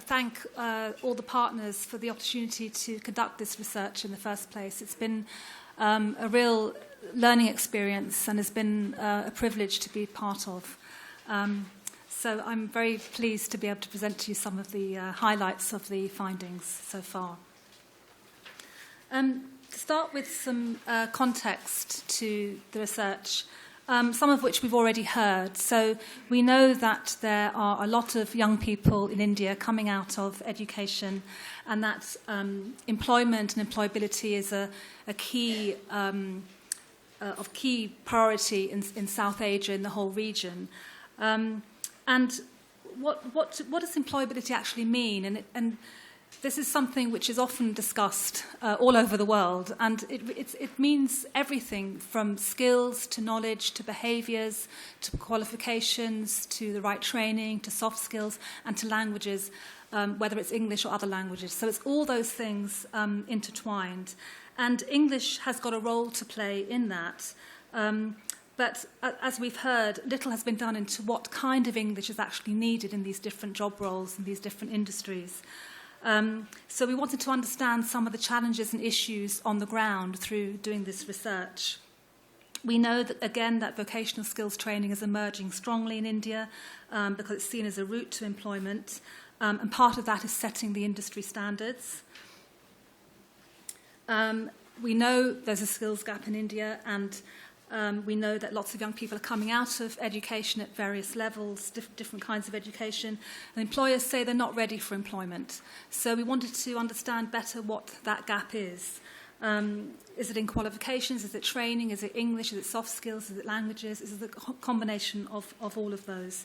thank all the partners for the opportunity to conduct this research in the first place. It's been a real learning experience and has been a privilege to be part of. So I'm very pleased to be able to present to you some of the highlights of the findings so far. To start with some context to the research, some of which we've already heard. So we know that there are a lot of young people in India coming out of education, and that employment and employability is a key priority in South Asia, in the whole region. And what does employability actually mean? And this is something which is often discussed all over the world, and it means everything from skills to knowledge to behaviours to qualifications to the right training to soft skills and to languages, whether it's English or other languages. So it's all those things intertwined, and English has got a role to play in that. But as we've heard, little has been done into what kind of English is actually needed in these different job roles and these different industries. So we wanted to understand some of the challenges and issues on the ground through doing this research. We know that, again, that vocational skills training is emerging strongly in India because it's seen as a route to employment, and part of that is setting the industry standards. We know there's a skills gap in India, and we know that lots of young people are coming out of education at various levels, different kinds of education, and employers say they're not ready for employment. So we wanted to understand better what that gap is. Is it in qualifications? Is it training? Is it English? Is it soft skills? Is it languages? Is it a combination of all of those?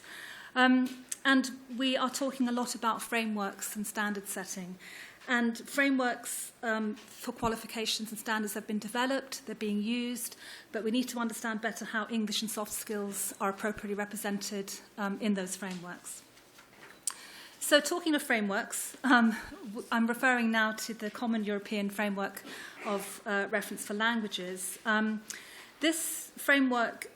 And we are talking a lot about frameworks and standard setting. And frameworks for qualifications and standards have been developed, they're being used, but we need to understand better how English and soft skills are appropriately represented in those frameworks. So talking of frameworks, I'm referring now to the Common European Framework of Reference for Languages. This framework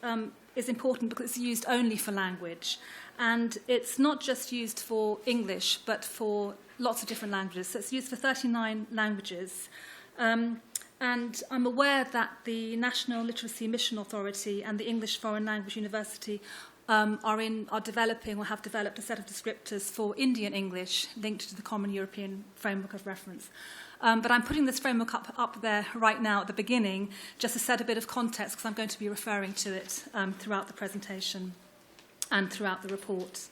is important because it's used only for language, and it's not just used for English, but for lots of different languages. So it's used for 39 languages. And I'm aware that the National Literacy Mission Authority and the English Foreign Language University are developing or have developed a set of descriptors for Indian English linked to the Common European Framework of Reference. But I'm putting this framework up there right now at the beginning just to set a bit of context, because I'm going to be referring to it throughout the presentation and throughout the report.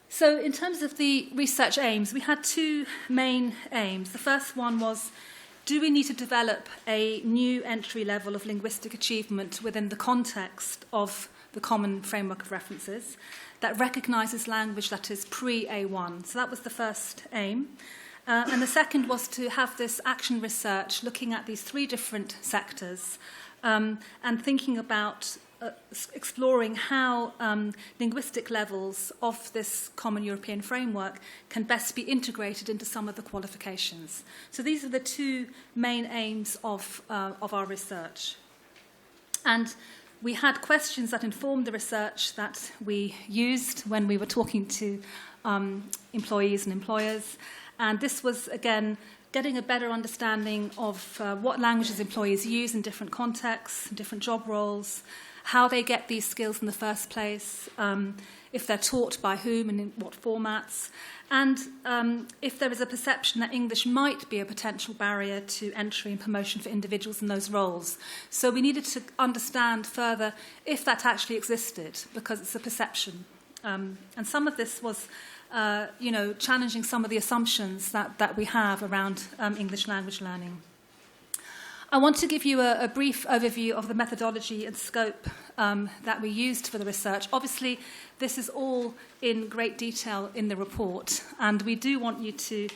So in terms of the research aims, we had two main aims. The first one was, do we need to develop a new entry level of linguistic achievement within the context of the Common Framework of References that recognises language that is pre-A1? So that was the first aim. And the second was to have this action research looking at these three different sectors and thinking about exploring how linguistic levels of this Common European Framework can best be integrated into some of the qualifications. So these are the two main aims of our research. And we had questions that informed the research that we used when we were talking to employees and employers. And this was, again, getting a better understanding of what languages employees use in different contexts, different job roles, how they get these skills in the first place, if they're taught by whom and in what formats, and if there is a perception that English might be a potential barrier to entry and promotion for individuals in those roles. So we needed to understand further if that actually existed, because it's a perception. And some of this was challenging some of the assumptions that we have around English language learning. I want to give you a brief overview of the methodology and scope that we used for the research. Obviously, this is all in great detail in the report, and we do want you to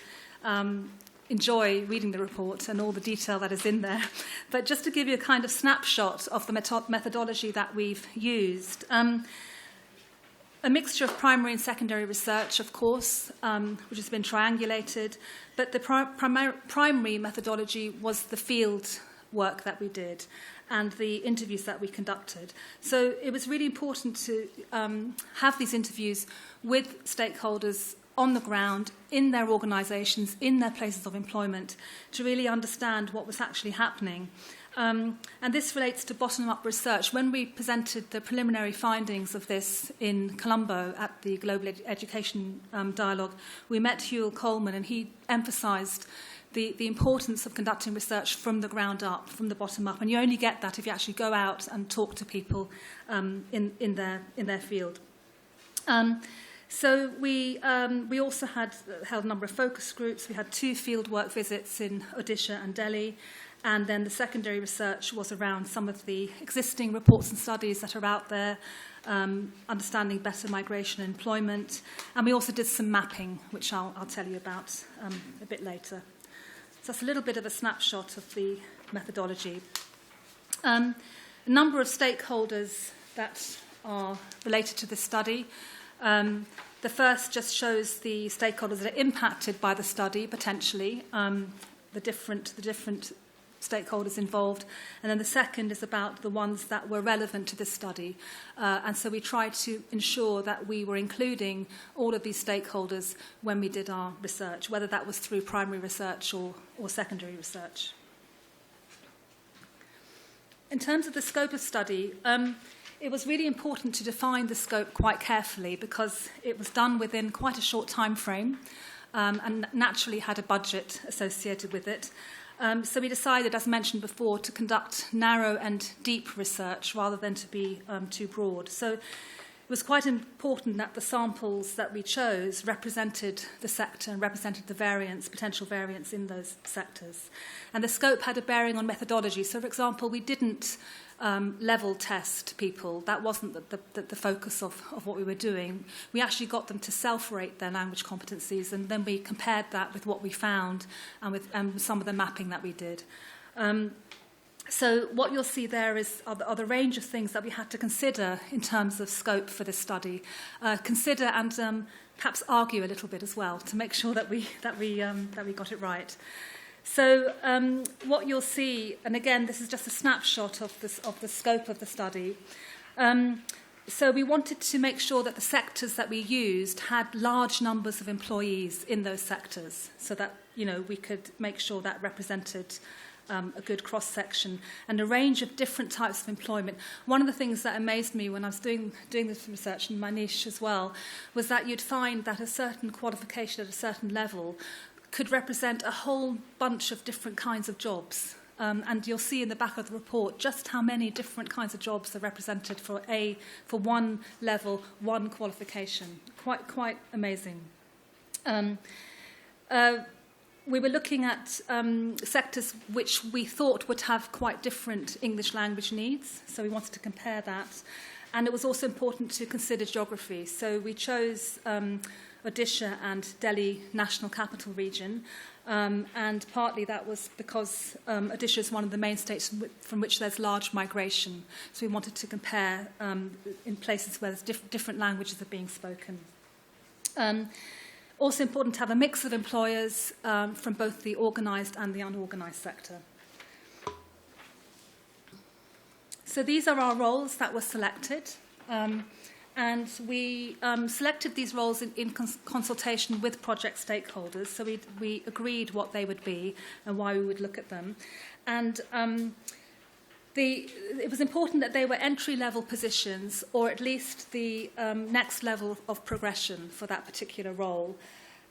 enjoy reading the report and all the detail that is in there. But just to give you a kind of snapshot of the methodology that we've used, a mixture of primary and secondary research, of course, which has been triangulated, but the primary methodology was the field work that we did and the interviews that we conducted. So it was really important to have these interviews with stakeholders on the ground, in their organisations, in their places of employment, to really understand what was actually happening. And this relates to bottom-up research. When we presented the preliminary findings of this in Colombo at the Global Education Dialogue, we met Huell Coleman, and he emphasised the importance of conducting research from the ground up, from the bottom up. And you only get that if you actually go out and talk to people in their field. So we also held a number of focus groups. We had 2 fieldwork visits in Odisha and Delhi. And then the secondary research was around some of the existing reports and studies that are out there, understanding better migration and employment. And we also did some mapping, which I'll tell you about a bit later. So that's a little bit of a snapshot of the methodology. A number of stakeholders that are related to this study. The first just shows the stakeholders that are impacted by the study, potentially, the different stakeholders involved. And then the second is about the ones that were relevant to this study. And so we tried to ensure that we were including all of these stakeholders when we did our research, whether that was through primary research or secondary research. In terms of the scope of study, it was really important to define the scope quite carefully because it was done within quite a short time frame and naturally had a budget associated with it. So we decided, as mentioned before, to conduct narrow and deep research rather than to be too broad. So it was quite important that the samples that we chose represented the sector and represented the potential variance in those sectors. And the scope had a bearing on methodology. So, for example, we didn't level test people. That wasn't the focus of what we were doing. We actually got them to self-rate their language competencies, and then we compared that with what we found and with some of the mapping that we did. So what you'll see there are the range of things that we had to consider in terms of scope for this study. Consider and perhaps argue a little bit as well to make sure that we got it right. So what you'll see, and again, this is just a snapshot of the scope of the study. So we wanted to make sure that the sectors that we used had large numbers of employees in those sectors, so that we could make sure that represented a good cross-section and a range of different types of employment. One of the things that amazed me when I was doing this research in my niche as well was that you'd find that a certain qualification at a certain level could represent a whole bunch of different kinds of jobs. And you'll see in the back of the report just how many different kinds of jobs are represented for one level, one qualification. Quite amazing. We were looking at sectors which we thought would have quite different English language needs, so we wanted to compare that. And it was also important to consider geography. So we chose Odisha and Delhi National Capital Region, and partly that was because Odisha is one of the main states from which there's large migration. So we wanted to compare in places where there's different languages are being spoken. Also important to have a mix of employers from both the organised and the unorganised sector. So these are our roles that were selected. And we selected these roles in consultation with project stakeholders. So we agreed what they would be and why we would look at them. And it was important that they were entry-level positions, or at least the next level of progression for that particular role.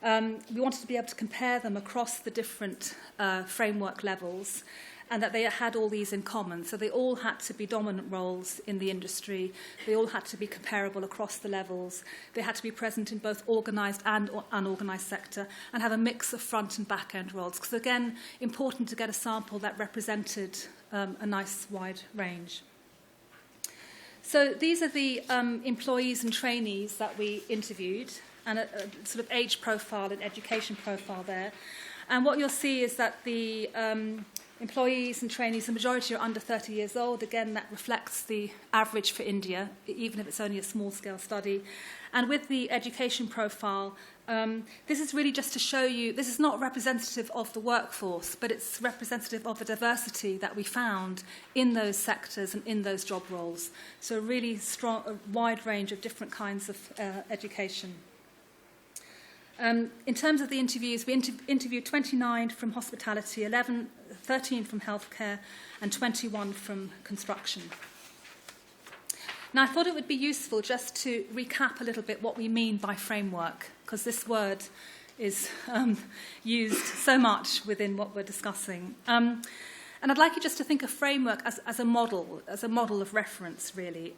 We wanted to be able to compare them across the different framework levels, and that they had all these in common. So they all had to be dominant roles in the industry. They all had to be comparable across the levels. They had to be present in both organised and unorganised sector, and have a mix of front and back-end roles. Because, again, important to get a sample that represented a nice wide range. So these are the employees and trainees that we interviewed, and a sort of age profile and education profile there. And what you'll see is that the employees and trainees, the majority are under 30 years old. Again, that reflects the average for India, even if it's only a small-scale study. And with the education profile, this is really just to show you, this is not representative of the workforce, but it's representative of the diversity that we found in those sectors and in those job roles. So a really strong, a wide range of different kinds of education. In terms of the interviews, we interviewed 29 from hospitality, 13 from healthcare, and 21 from construction. Now, I thought it would be useful just to recap a little bit what we mean by framework, because this word is used so much within what we're discussing. And I'd like you just to think of framework as a model of reference, really.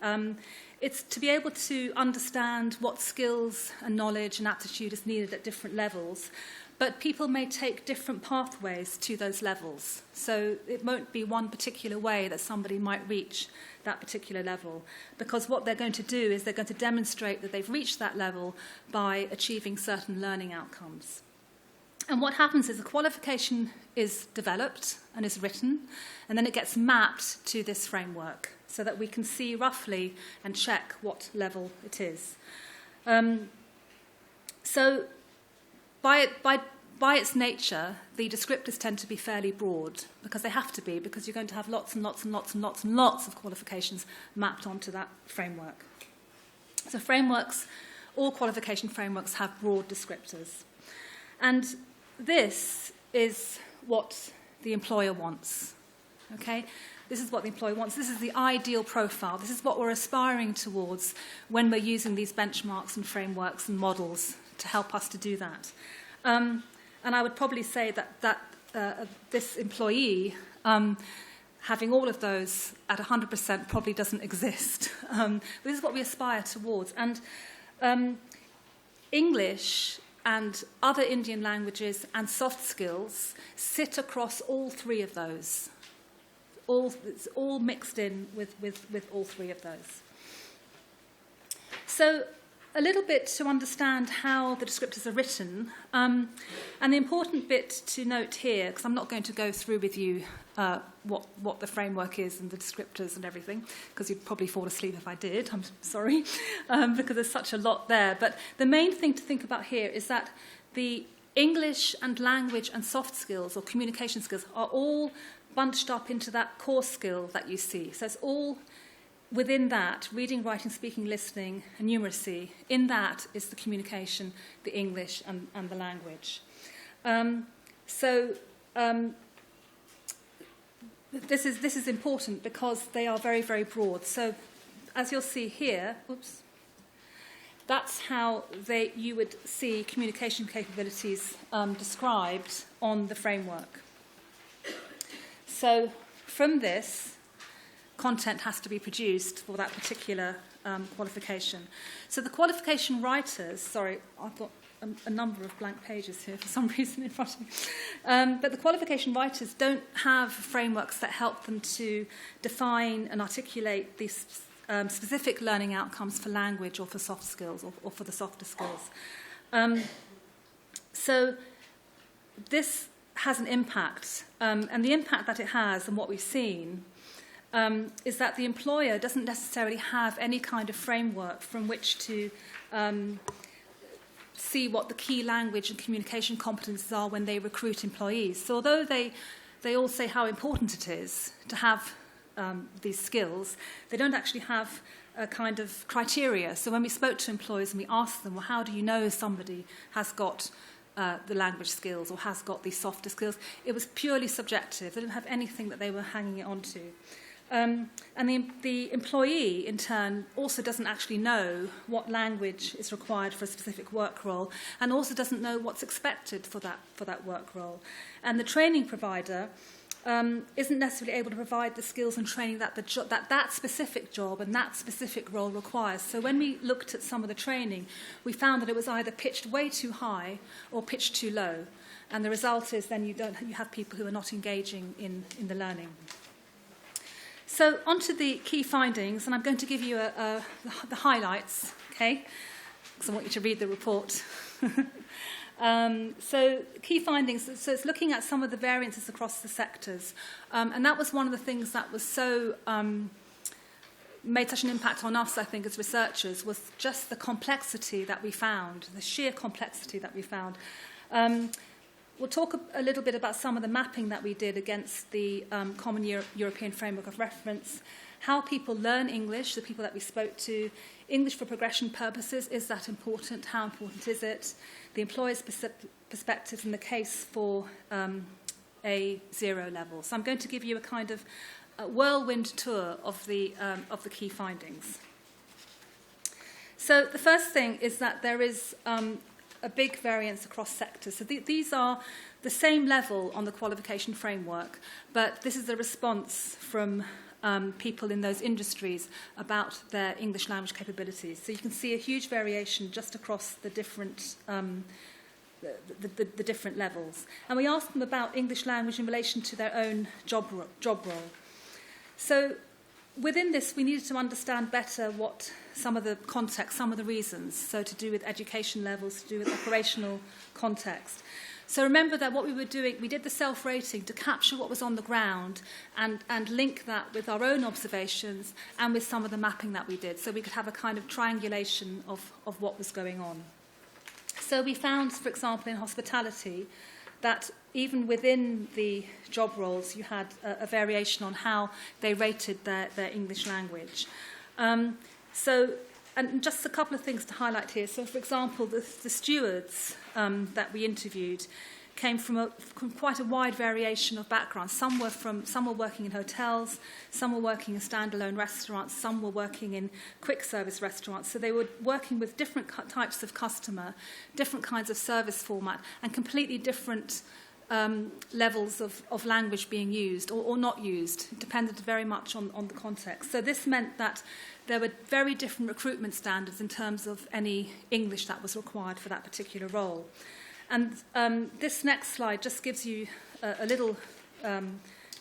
It's to be able to understand what skills and knowledge and aptitude is needed at different levels, but people may take different pathways to those levels. So it won't be one particular way that somebody might reach that particular level, because what they're going to do is they're going to demonstrate that they've reached that level by achieving certain learning outcomes. And what happens is a qualification is developed and is written, and then it gets mapped to this framework so that we can see roughly and check what level it is. So by its nature, the descriptors tend to be fairly broad, because they have to be, because you're going to have lots and lots and lots and lots and lots of qualifications mapped onto that framework. So frameworks, all qualification frameworks have broad descriptors. And this is what the employer wants, okay? This is what the employer wants. This is the ideal profile. This is what we're aspiring towards when we're using these benchmarks and frameworks and models to help us to do that. And I would probably say that this employee, having all of those at 100% probably doesn't exist. This is what we aspire towards. And English and other Indian languages and soft skills sit across all three of those. It's all mixed in with all three of those. So a little bit to understand how the descriptors are written. And the important bit to note here, because I'm not going to go through with you what the framework is and the descriptors and everything, because you'd probably fall asleep if I did, I'm sorry, because there's such a lot there. But the main thing to think about here is that the English and language and soft skills or communication skills are all bunched up into that core skill that you see. So it's all within that, reading, writing, speaking, listening, and numeracy. In that is the communication, the English and the language. This is important because they are very, very broad. So as you'll see here, that's how you would see communication capabilities described on the framework. So from this, content has to be produced for that particular qualification. So the qualification writers, sorry, I've got a number of blank pages here for some reason in front of me, but the qualification writers don't have frameworks that help them to define and articulate these specific learning outcomes for language or for soft skills or for the softer skills. So this has an impact, and the impact that it has and what we've seen is that the employer doesn't necessarily have any kind of framework from which to see what the key language and communication competencies are when they recruit employees. So although they all say how important it is to have these skills, they don't actually have a kind of criteria. So when we spoke to employers and we asked them, well, how do you know somebody has got the language skills or has got these softer skills? It was purely subjective. They didn't have anything that they were hanging it onto. And the employee, in turn, also doesn't actually know what language is required for a specific work role, and also doesn't know what's expected for that work role. And the training provider isn't necessarily able to provide the skills and training that that specific job and that specific role requires. So when we looked at some of the training, we found that it was either pitched way too high or pitched too low. And the result is then you have people who are not engaging in the learning. So on to the key findings, and I'm going to give you the highlights, okay, because I want you to read the report. So key findings, so it's looking at some of the variances across the sectors, and that was one of the things that was so made such an impact on us, I think, as researchers, was just the complexity that we found, the sheer complexity that we found. We'll talk a little bit about some of the mapping that we did against the Common European Framework of Reference, how people learn English, the people that we spoke to, English for progression purposes, is that important? How important is it? The employer's perspectives and the case for a 0 level. So I'm going to give you a kind of whirlwind tour of the key findings. So the first thing is that there is a big variance across sectors. So these are the same level on the qualification framework, but this is a response from people in those industries about their English language capabilities. So you can see a huge variation just across the different the different levels. And we asked them about English language in relation to their own job role. So within this, we needed to understand better what some of the context, some of the reasons, so to do with education levels, to do with operational context. So remember that what we were doing, we did the self-rating to capture what was on the ground and link that with our own observations and with some of the mapping that we did, so we could have a kind of triangulation of what was going on. So we found, for example, in hospitality, that even within the job roles, you had a variation on how they rated their English language. And just a couple of things to highlight here. So, for example, the stewards that we interviewed came from quite a wide variation of backgrounds. Some were working in hotels, some were working in standalone restaurants, some were working in quick service restaurants. So they were working with different types of customer, different kinds of service format, and completely different levels of language being used or not used. It depended very much on the context. So this meant that there were very different recruitment standards in terms of any English that was required for that particular role. And this next slide just gives you a little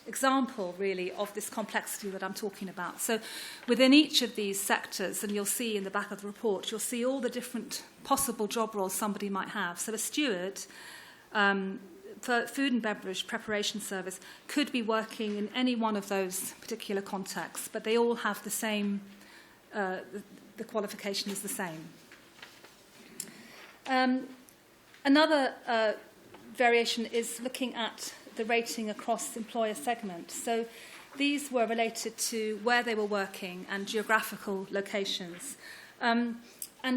example, really, of this complexity that I'm talking about. So within each of these sectors, and you'll see in the back of the report, you'll see all the different possible job roles somebody might have. So a steward for food and beverage preparation service could be working in any one of those particular contexts, but they all have the same, the qualification is the same. Another variation is looking at the rating across employer segments. So these were related to where they were working and geographical locations. And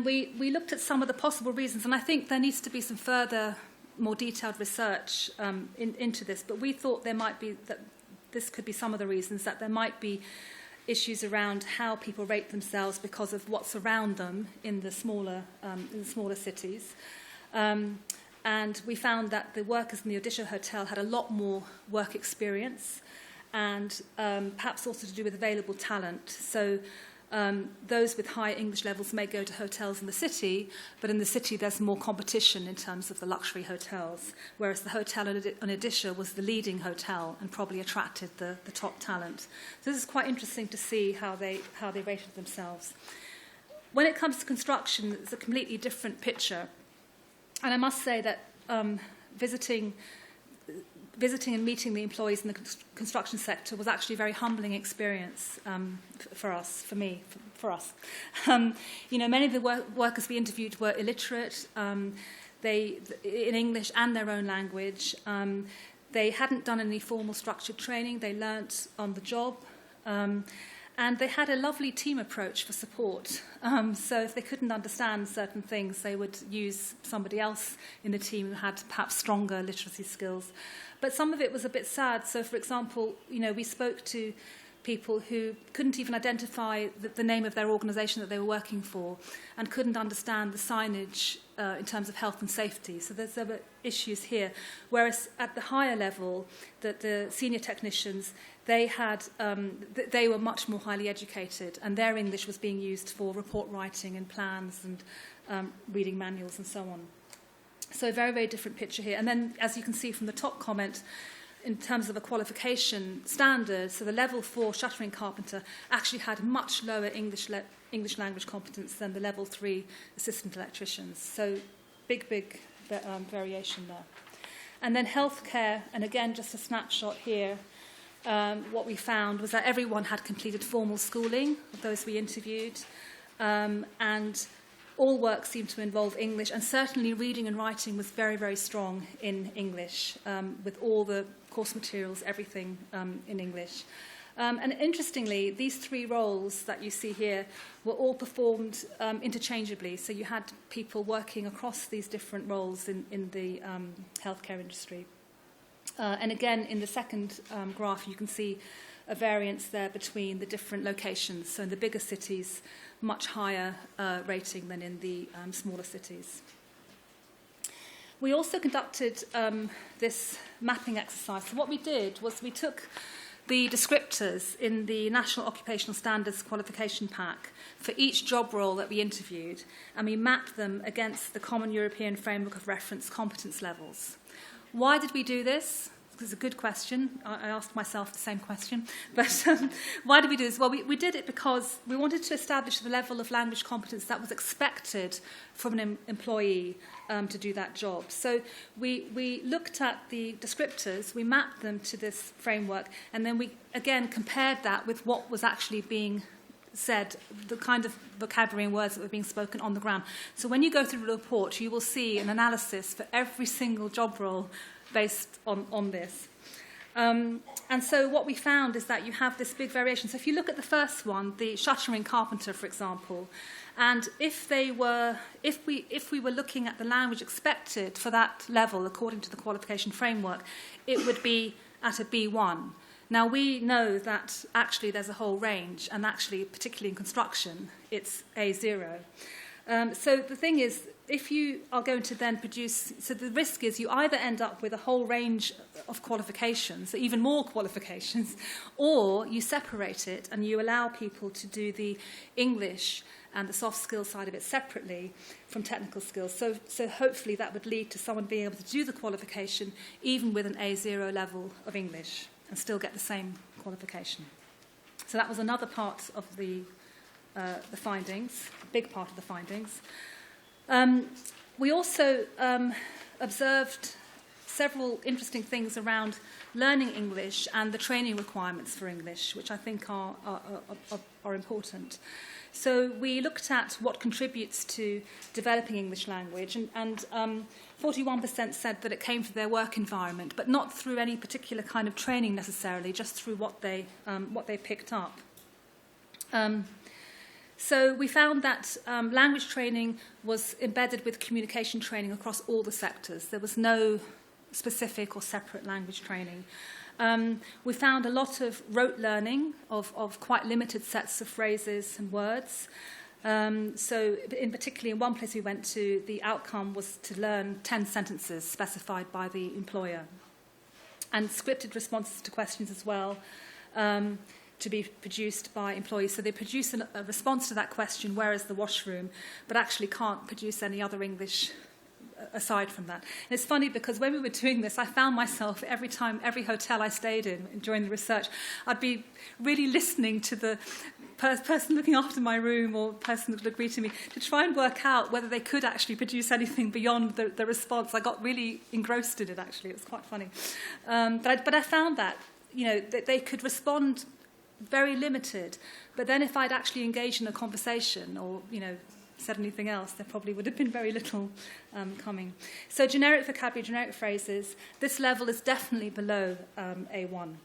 we looked at some of the possible reasons, and I think there needs to be some further, more detailed research into this, but we thought there might be, that this could be some of the reasons, that there might be issues around how people rate themselves because of what's around them in the smaller cities. And we found that the workers in the Odisha Hotel had a lot more work experience and perhaps also to do with available talent. So those with high English levels may go to hotels in the city, but in the city there's more competition in terms of the luxury hotels, whereas the hotel in Odisha was the leading hotel and probably attracted the top talent. So this is quite interesting to see how they rated themselves. When it comes to construction, it's a completely different picture. And I must say that visiting and meeting the employees in the construction sector was actually a very humbling experience for us. Many of the workers we interviewed were illiterate in English and their own language. They hadn't done any formal structured training. They learnt on the job. And they had a lovely team approach for support. So if they couldn't understand certain things, they would use somebody else in the team who had perhaps stronger literacy skills. But some of it was a bit sad. So, for example, we spoke to people who couldn't even identify the name of their organisation that they were working for and couldn't understand the signage in terms of health and safety. So there were issues here. Whereas at the higher level, the senior technicians, they were much more highly educated, and their English was being used for report writing and plans and reading manuals and so on. So a very, very different picture here. And then, as you can see from the top comment, in terms of a qualification standard, so the level 4 shuttering carpenter actually had much lower English language competence than the level 3 assistant electricians. So big variation there. And then healthcare, and again, just a snapshot here. What we found was that everyone had completed formal schooling, of those we interviewed, and all work seemed to involve English, and certainly reading and writing was very, very strong in English, with all the course materials, everything in English. And interestingly, these 3 roles that you see here were all performed interchangeably. So you had people working across these different roles in the healthcare industry. And again, in the second graph, you can see a variance there between the different locations. So in the bigger cities, much higher rating than in the smaller cities. We also conducted this mapping exercise. So what we did was we took the descriptors in the National Occupational Standards Qualification Pack for each job role that we interviewed, and we mapped them against the Common European Framework of Reference competence levels. Why did we do this? It's a good question. I asked myself the same question. But why did we do this? Well, we did it because we wanted to establish the level of language competence that was expected from an employee to do that job. So we looked at the descriptors, we mapped them to this framework, and then we, again, compared that with what was actually being said, the kind of vocabulary and words that were being spoken on the ground. So when you go through the report, you will see an analysis for every single job role based on this. And so what we found is that you have this big variation. So if you look at the first one, the shuttering carpenter, for example, and if we were looking at the language expected for that level according to the qualification framework, it would be at a B1. Now, we know that actually there's a whole range, and actually, particularly in construction, it's A0. So the thing is, if you are going to then produce, so the risk is you either end up with a whole range of qualifications, even more qualifications, or you separate it and you allow people to do the English and the soft skills side of it separately from technical skills. So hopefully that would lead to someone being able to do the qualification even with an A0 level of English and still get the same qualification. So that was another part of the findings, a big part of the findings. We also observed several interesting things around learning English and the training requirements for English, which I think are important. So we looked at what contributes to developing English language, and 41% said that it came from their work environment, but not through any particular kind of training necessarily, just through what they picked up. So we found that language training was embedded with communication training across all the sectors. There was no specific or separate language training. We found a lot of rote learning of quite limited sets of phrases and words. So particularly in one place we went to, the outcome was to learn 10 sentences specified by the employer. And scripted responses to questions as well, to be produced by employees. So they produce a response to that question, where is the washroom, but actually can't produce any other English aside from that. And it's funny because when we were doing this, I found myself every hotel I stayed in during the research, I'd be really listening to the person looking after my room or person that would agree to me to try and work out whether they could actually produce anything beyond the response. I got really engrossed in it, actually. It was quite funny. But I found that, that they could respond very limited. But then if I'd actually engaged in a conversation or, said anything else, there probably would have been very little coming. So generic vocabulary, generic phrases, this level is definitely below A1.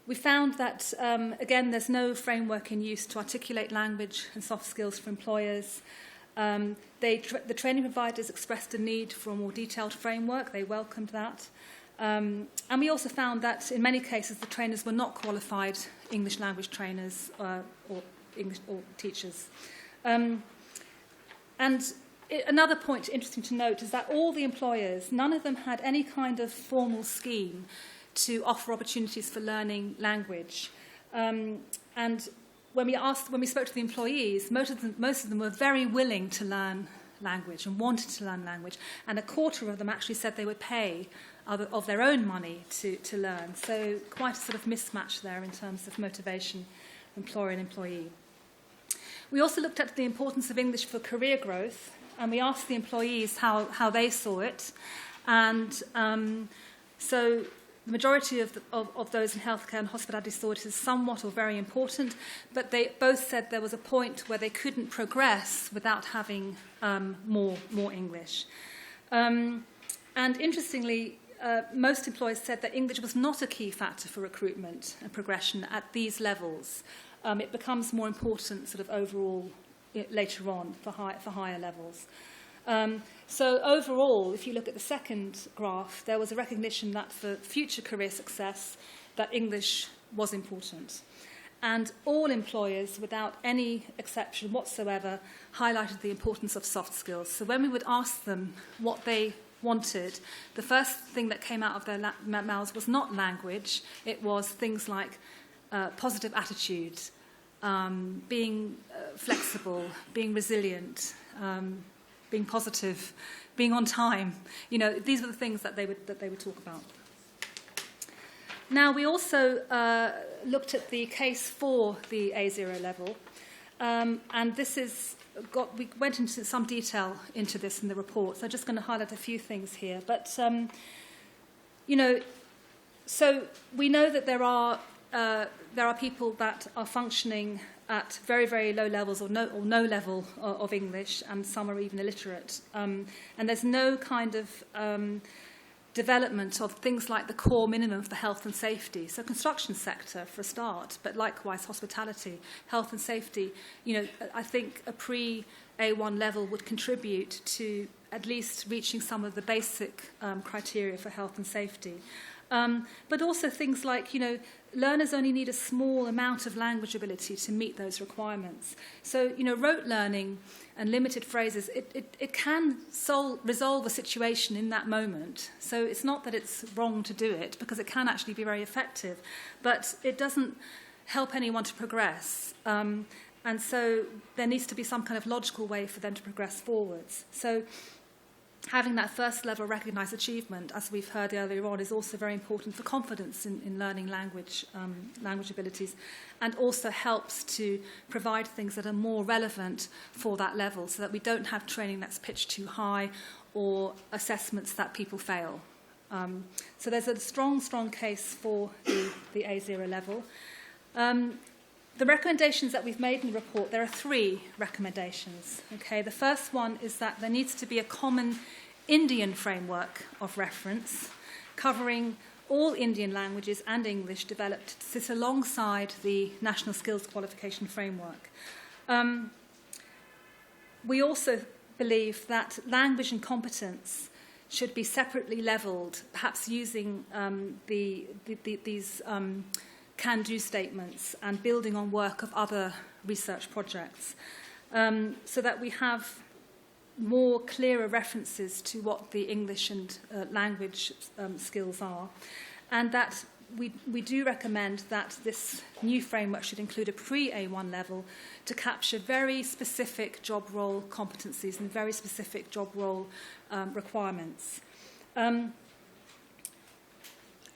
We found that, again, there's no framework in use to articulate language and soft skills for employers. The training providers expressed a need for a more detailed framework. They welcomed that. And we also found that in many cases the trainers were not qualified English language trainers or English or teachers. Another point interesting to note is that all the employers, none of them had any kind of formal scheme to offer opportunities for learning language. And when we spoke to the employees, most of them were very willing to learn language and wanted to learn language, and a quarter of them actually said they would pay of their own money to learn. So quite a sort of mismatch there in terms of motivation, employer and employee. We also looked at the importance of English for career growth, and we asked the employees how they saw it. And so the majority of those in healthcare and hospitality saw it as somewhat or very important, but they both said there was a point where they couldn't progress without having more English. And interestingly, most employers said that English was not a key factor for recruitment and progression at these levels. It becomes more important sort of overall later on for higher levels. So overall, if you look at the second graph, there was a recognition that for future career success, that English was important. And all employers, without any exception whatsoever, highlighted the importance of soft skills. So when we would ask them what they wanted, the first thing that came out of their mouths was not language. It was things like positive attitude, being flexible, being resilient, being positive, being on time. You know, these were the things that they would talk about. Now, we also looked at the case for the A0 level, and this is we went into some detail into this in the report, so I'm just going to highlight a few things here. But, you know, so we know that there are people that are functioning at very, very low levels or no level of English, and some are even illiterate. And there's no kind of development of things like the core minimum for health and safety. So construction sector for a start, but likewise hospitality, health and safety. You know, I think a pre-A1 level would contribute to at least reaching some of the basic criteria for health and safety. But also things like, you know, learners only need a small amount of language ability to meet those requirements. So, you know, rote learning and limited phrases, it can resolve a situation in that moment. So it's not that it's wrong to do it, because it can actually be very effective, but it doesn't help anyone to progress. And so there needs to be some kind of logical way for them to progress forwards. So having that first level recognised achievement, as we've heard earlier on, is also very important for confidence in learning language abilities, and also helps to provide things that are more relevant for that level, so that we don't have training that's pitched too high or assessments that people fail. So there's a strong case for the A0 level. The recommendations that we've made in the report, there are 3 recommendations. Okay, the first one is that there needs to be a common Indian framework of reference covering all Indian languages and English developed to sit alongside the National Skills Qualification Framework. We also believe that language and competence should be separately levelled, perhaps using these can-do statements and building on work of other research projects, so that we have more clearer references to what the English and language skills are, and that we do recommend that this new framework should include a pre-A1 level to capture very specific job role competencies and very specific job role requirements. I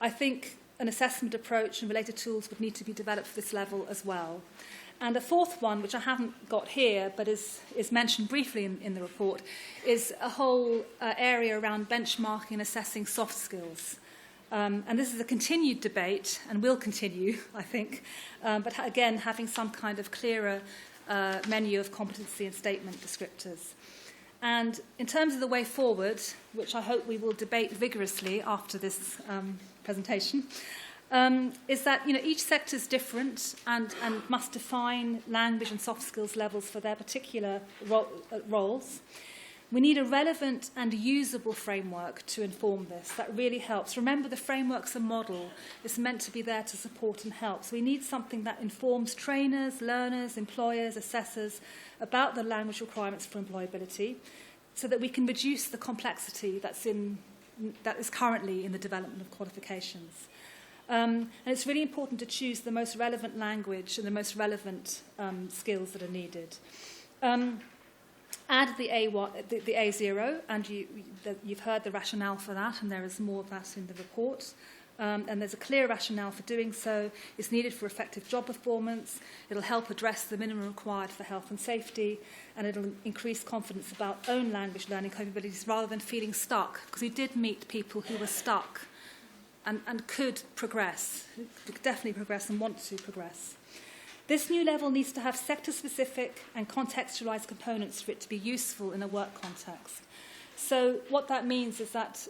think an assessment approach and related tools would need to be developed for this level as well. And the fourth one, which I haven't got here, but is mentioned briefly in the report, is a whole area around benchmarking and assessing soft skills. And this is a continued debate, and will continue, I think, but again, having some kind of clearer menu of competency and statement descriptors. And in terms of the way forward, which I hope we will debate vigorously after this presentation, is that, you know, each sector is different and must define language and soft skills levels for their particular roles. We need a relevant and usable framework to inform this. That really helps. Remember, the framework's a model. It's meant to be there to support and help. So we need something that informs trainers, learners, employers, assessors about the language requirements for employability, so that we can reduce the complexity that is currently in the development of qualifications. And it's really important to choose the most relevant language and the most relevant skills that are needed. Add the A0, and you've heard the rationale for that, and there is more of that in the report. And there's a clear rationale for doing so. It's needed for effective job performance. It'll help address the minimum required for health and safety, and it'll increase confidence about own language learning capabilities rather than feeling stuck, because we did meet people who were stuck and could progress, could definitely progress and want to progress. This new level needs to have sector-specific and contextualised components for it to be useful in a work context. So what that means is that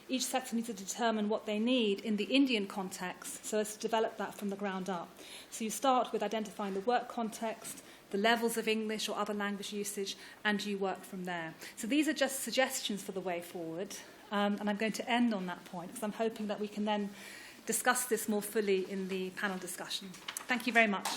each sector needs to determine what they need in the Indian context, so as to develop that from the ground up. So you start with identifying the work context, the levels of English or other language usage, and you work from there. So these are just suggestions for the way forward, and I'm going to end on that point because I'm hoping that we can then discuss this more fully in the panel discussion. Thank you very much.